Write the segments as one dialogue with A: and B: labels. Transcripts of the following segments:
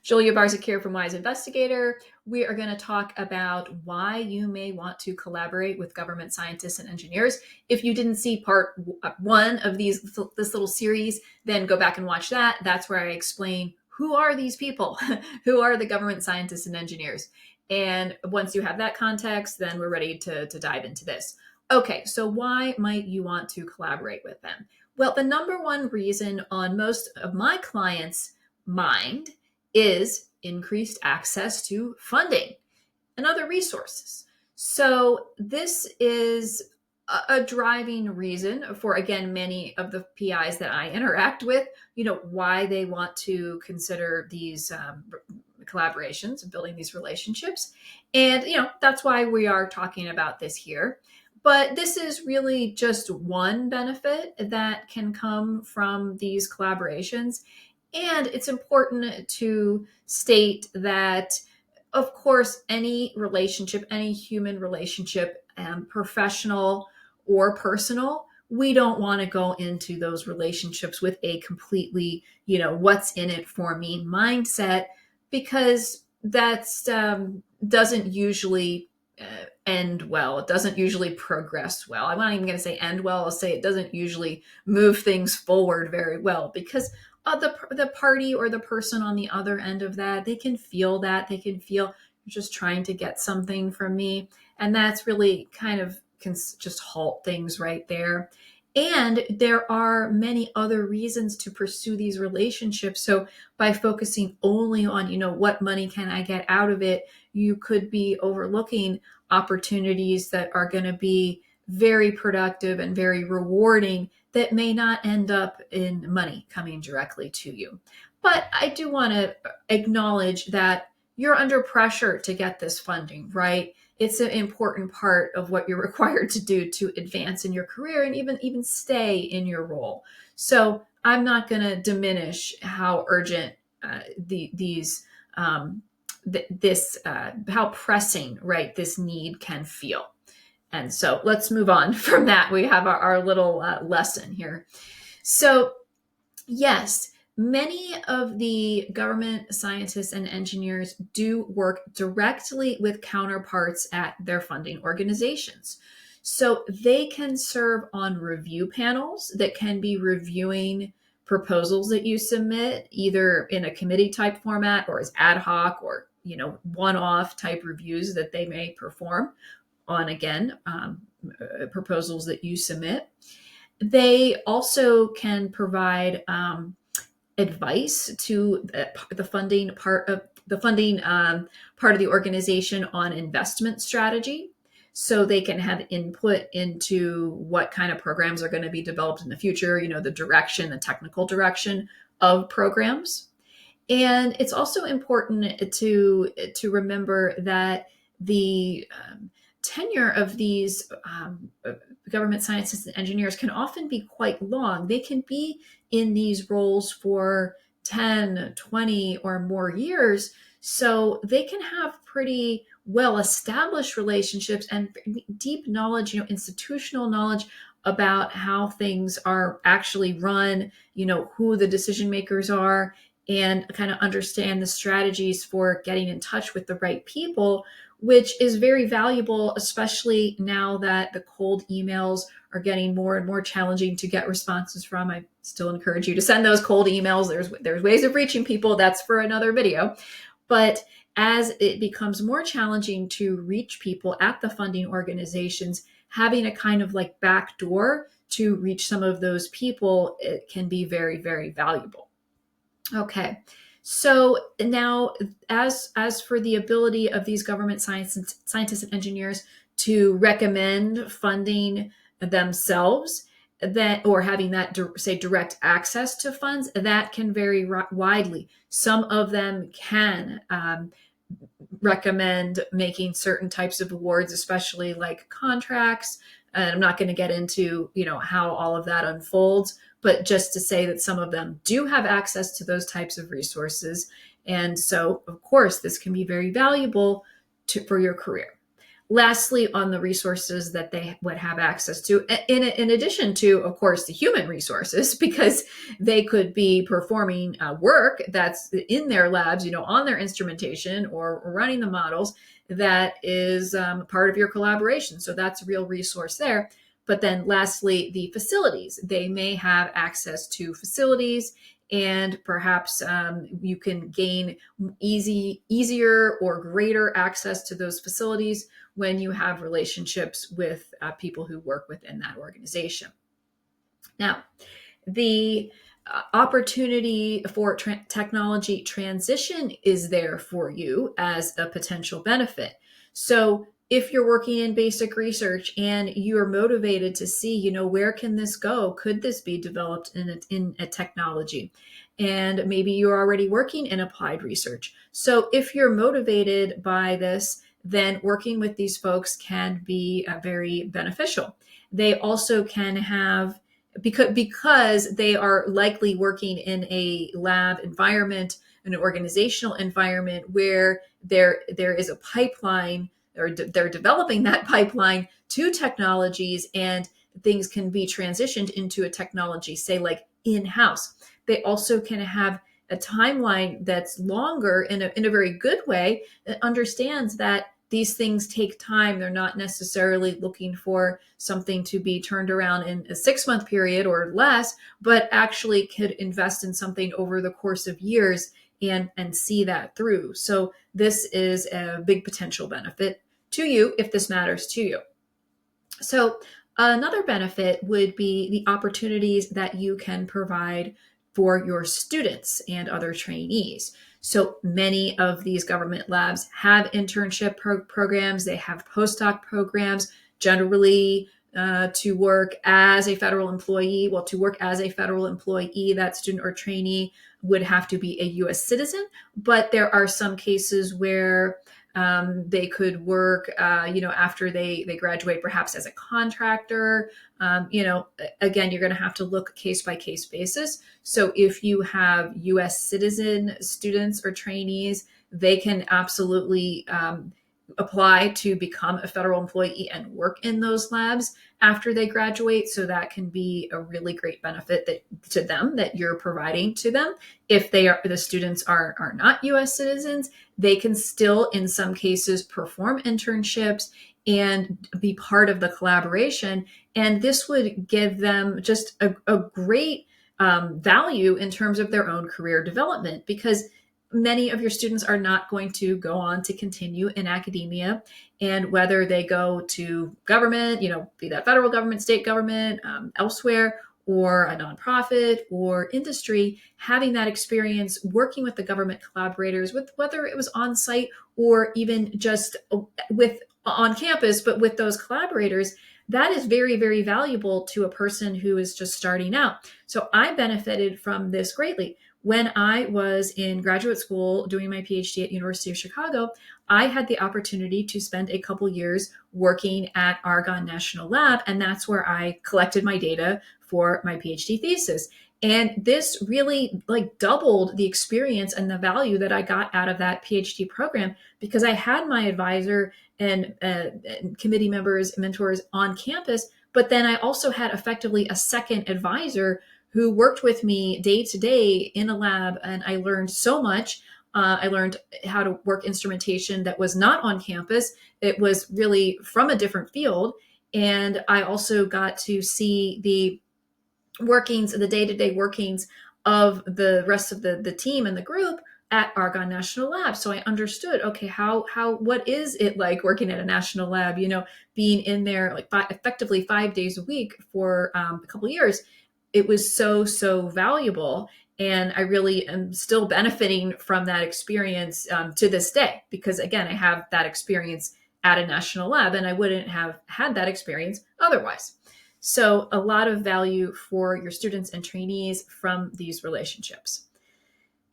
A: Julia Barzyk here from Wise Investigator. We are going to talk about why you may want to collaborate with government scientists and engineers. If you didn't see part one of this little series, then go back and watch that. That's where I explain who are these people, who are the government scientists and engineers. And once you have that context, then we're ready to dive into this. Okay, so why might you want to collaborate with them? Well, the number one reason on most of my clients' mind is increased access to funding and other resources. So this is a driving reason for, again, many of the PIs that I interact with, why they want to consider these collaborations and building these relationships. And, that's why we are talking about this here. But this is really just one benefit that can come from these collaborations. And it's important to state that, of course, any relationship, any human relationship, professional or personal, we don't want to go into those relationships with a completely, what's in it for me mindset, because that's doesn't usually end well. It doesn't usually progress well. I'm not even going to say end well. I'll say it doesn't usually move things forward very well, because the party or the person on the other end of that, they can feel that. They can feel you're just trying to get something from me. And that's really kind of can just halt things right there. And there are many other reasons to pursue these relationships. So by focusing only on, what money can I get out of it, you could be overlooking opportunities that are going to be very productive and very rewarding that may not end up in money coming directly to you. But I do want to acknowledge that you're under pressure to get this funding, right? It's an important part of what you're required to do to advance in your career and even stay in your role. So I'm not going to diminish how urgent how pressing, right, this need can feel. And so let's move on from that. We have our little lesson here. So yes, many of the government scientists and engineers do work directly with counterparts at their funding organizations. So they can serve on review panels that can be reviewing proposals that you submit, either in a committee type format or as ad hoc or one-off type reviews that they may perform on, again, proposals that you submit. They also can provide advice to the funding part of the organization on investment strategy. So they can have input into what kind of programs are going to be developed in the future, the technical direction of programs. And it's also important to remember that the tenure of these government scientists and engineers can often be quite long. They can be in these roles for 10, 20 or more years. So they can have pretty well-established relationships and deep knowledge, institutional knowledge about how things are actually run, who the decision makers are, and kind of understand the strategies for getting in touch with the right people, which is very valuable, especially now that the cold emails are getting more and more challenging to get responses from. I still encourage you to send those cold emails. There's ways of reaching people. That's for another video. But as it becomes more challenging to reach people at the funding organizations, having a kind of like back door to reach some of those people, it can be very, very valuable. Okay. So now, as for the ability of these government scientists and engineers to recommend funding themselves, or having that, say, direct access to funds, that can vary widely. Some of them can recommend making certain types of awards, especially like contracts. And I'm not going to get into, how all of that unfolds, but just to say that some of them do have access to those types of resources. And so, of course, this can be very valuable for your career. Lastly, on the resources that they would have access to, in addition to, of course, the human resources, because they could be performing work that's in their labs, on their instrumentation or running the models, that is part of your collaboration. So that's a real resource there. But then lastly, the facilities. They may have access to facilities, and perhaps you can gain easier or greater access to those facilities when you have relationships with people who work within that organization. Now, the opportunity for technology transition is there for you as a potential benefit. So if you're working in basic research and you're motivated to see, where can this go? Could this be developed in a technology? And maybe you're already working in applied research. So if you're motivated by this, then working with these folks can be very beneficial. They also can have, because they are likely working in a lab environment, an organizational environment where there is a pipeline, or they're developing that pipeline to technologies, and things can be transitioned into a technology, say like in-house. They also can have a timeline that's longer in a very good way, that understands that these things take time. They're not necessarily looking for something to be turned around in a 6-month period or less, but actually could invest in something over the course of years and see that through. So this is a big potential benefit to you if this matters to you. So another benefit would be the opportunities that you can provide for your students and other trainees. So many of these government labs have internship programs. They have postdoc programs, generally to work as a federal employee. Well, to work as a federal employee, that student or trainee would have to be a U.S. citizen. But there are some cases where they could work, after they graduate, perhaps as a contractor. Again, you're going to have to look case by case basis. So if you have U.S. citizen students or trainees, they can absolutely apply to become a federal employee and work in those labs after they graduate. So that can be a really great benefit to them that you're providing to them. If the students are not U.S. citizens, they can still, in some cases, perform internships and be part of the collaboration. And this would give them just a great value in terms of their own career development, because many of your students are not going to go on to continue in academia. And whether they go to government, be that federal government, state government, elsewhere, or a nonprofit or industry, having that experience working with the government collaborators, with whether it was on site or even just on campus, but with those collaborators, that is very, very valuable to a person who is just starting out. So I benefited from this greatly. When I was in graduate school doing my PhD at University of Chicago, I had the opportunity to spend a couple years working at Argonne National Lab, and that's where I collected my data for my PhD thesis. And this really doubled the experience and the value that I got out of that PhD program, because I had my advisor and committee members, mentors on campus, but then I also had effectively a second advisor who worked with me day to day in a lab. And I learned so much. I learned how to work instrumentation that was not on campus. It was really from a different field. And I also got to see the workings, the day-to-day workings of the rest of the team and the group at Argonne National Lab. So I understood, okay, what is it like working at a national lab, being in there effectively 5 days a week for a couple of years. It was so valuable. And I really am still benefiting from that experience to this day, because again, I have that experience at a national lab, and I wouldn't have had that experience otherwise. So a lot of value for your students and trainees from these relationships.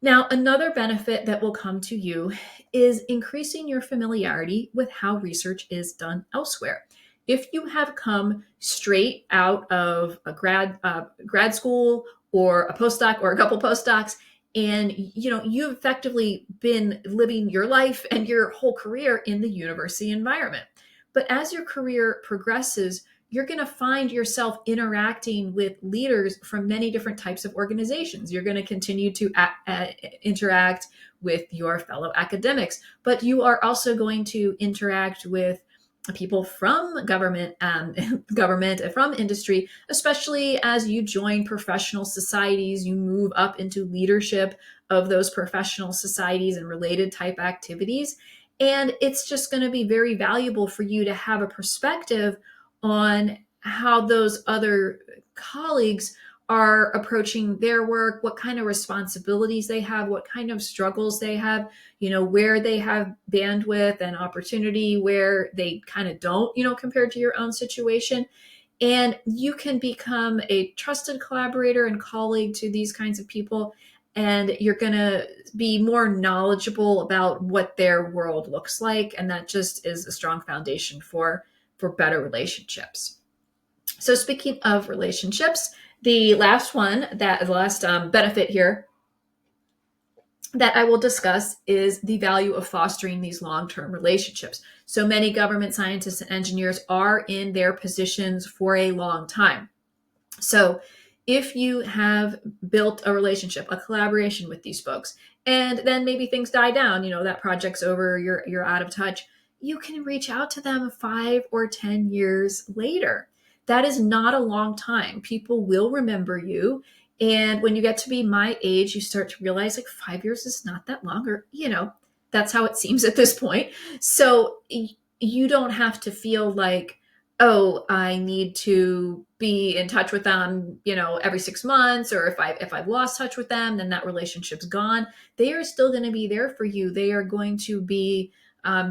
A: Now, another benefit that will come to you is increasing your familiarity with how research is done elsewhere. If you have come straight out of a grad school or a postdoc or a couple postdocs, and you've effectively been living your life and your whole career in the university environment. But as your career progresses, you're going to find yourself interacting with leaders from many different types of organizations. You're going to continue to interact with your fellow academics, but you are also going to interact with people from government, from industry, especially as you join professional societies, you move up into leadership of those professional societies and related type activities. And it's just going to be very valuable for you to have a perspective on how those other colleagues are approaching their work, what kind of responsibilities they have, what kind of struggles they have, where they have bandwidth and opportunity, where they kind of don't, compared to your own situation. And you can become a trusted collaborator and colleague to these kinds of people. And you're going to be more knowledgeable about what their world looks like. And that just is a strong foundation for better relationships. So speaking of relationships, the last benefit here that I will discuss is the value of fostering these long-term relationships. So many government scientists and engineers are in their positions for a long time. So if you have built a relationship, a collaboration with these folks, and then maybe things die down, that project's over, you're out of touch, you can reach out to them 5 or 10 years later. That is not a long time. People will remember you. And when you get to be my age, you start to realize like 5 years is not that long, or, that's how it seems at this point. So you don't have to feel like, oh, I need to be in touch with them, every 6 months, or if I've lost touch with them, then that relationship's gone. They are still going to be there for you. They are going to be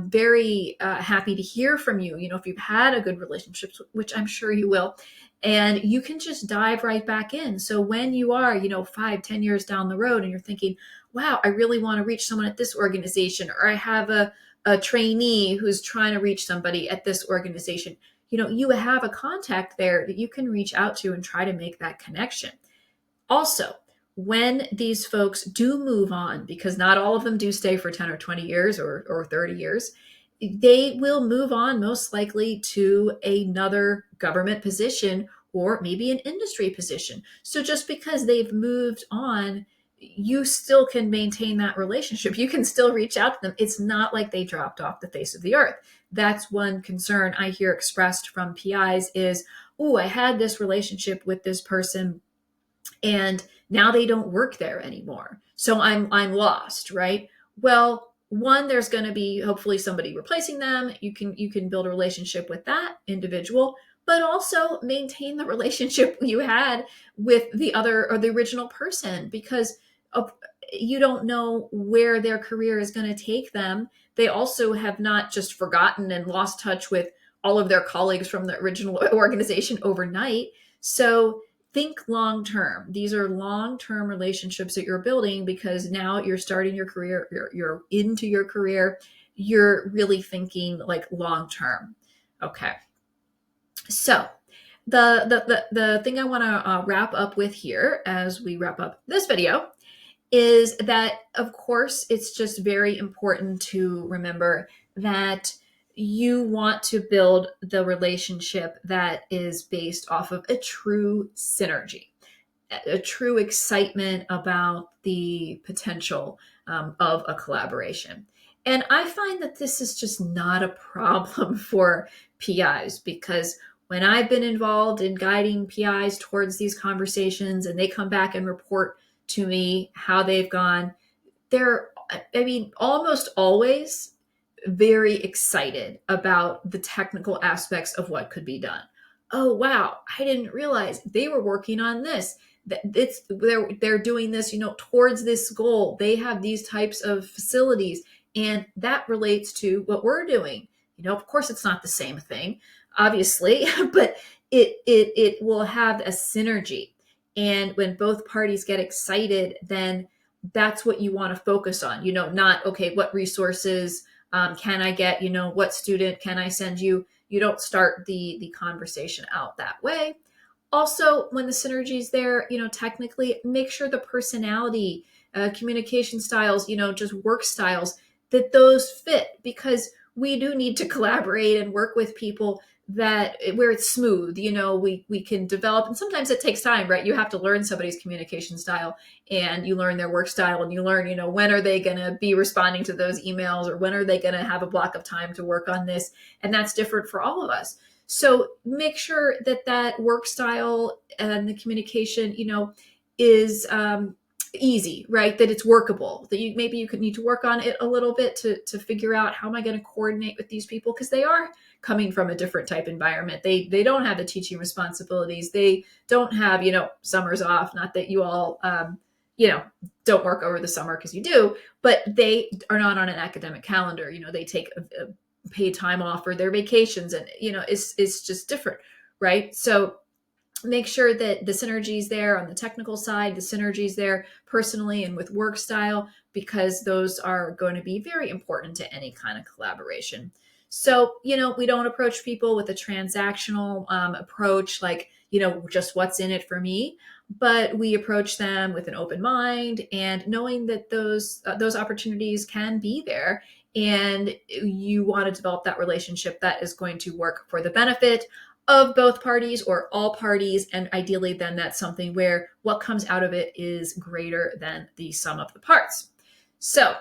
A: very happy to hear from you. If you've had a good relationship, which I'm sure you will, and you can just dive right back in. So when you are, 5, 10 years down the road and you're thinking, wow, I really want to reach someone at this organization, or I have a trainee who's trying to reach somebody at this organization, you have a contact there that you can reach out to and try to make that connection. Also, when these folks do move on, because not all of them do stay for 10 or 20 years or 30 years, they will move on most likely to another government position or maybe an industry position. So just because they've moved on, you still can maintain that relationship. You can still reach out to them. It's not like they dropped off the face of the earth. That's one concern I hear expressed from PIs is, oh, I had this relationship with this person and now they don't work there anymore. So I'm lost, right? Well, one, there's going to be hopefully somebody replacing them. You can build a relationship with that individual, but also maintain the relationship you had with the other or the original person, because you don't know where their career is going to take them. They also have not just forgotten and lost touch with all of their colleagues from the original organization overnight. So think long term. These are long term relationships that you're building, because now you're starting your career, you're into your career, you're really thinking like long term. Okay. So the thing I want to wrap up with here as we wrap up this video is that, of course, it's just very important to remember that you want to build the relationship that is based off of a true synergy, a true excitement about the potential of a collaboration. And I find that this is just not a problem for PIs, because when I've been involved in guiding PIs towards these conversations and they come back and report to me how they've gone, they're, almost always very excited about the technical aspects of what could be done. Oh, wow, I didn't realize they were working on this. They're doing this, towards this goal. They have these types of facilities, and that relates to what we're doing. Of course, it's not the same thing, obviously, but it will have a synergy. And when both parties get excited, then that's what you want to focus on, not, okay, what resources can I get, what student can I send you? You don't start the conversation out that way. Also, when the synergy is there, technically make sure the personality, communication styles, just work styles, that those fit, because we do need to collaborate and work with people that where it's smooth. We can develop, and sometimes it takes time, right? You have to learn somebody's communication style, and you learn their work style, and you learn, when are they going to be responding to those emails, or when are they going to have a block of time to work on this. And that's different for all of us. So make sure that work style and the communication, is easy, right? That it's workable, that maybe you could need to work on it a little bit to figure out, how am I going to coordinate with these people? Because they are coming from a different type environment. They don't have the teaching responsibilities. They don't have, summers off. Not that you all, don't work over the summer, because you do, but they are not on an academic calendar. They take a paid time off for their vacations, and, it's just different, right? So make sure that the synergies there on the technical side, the synergies there personally and with work style, because those are going to be very important to any kind of collaboration. So, we don't approach people with a transactional approach, like, just what's in it for me, but we approach them with an open mind and knowing that those opportunities can be there. And you want to develop that relationship that is going to work for the benefit of both parties or all parties. And ideally, then that's something where what comes out of it is greater than the sum of the parts. So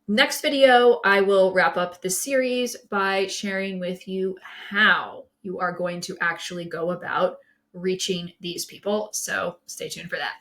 A: next video, I will wrap up the series by sharing with you how you are going to actually go about reaching these people. So stay tuned for that.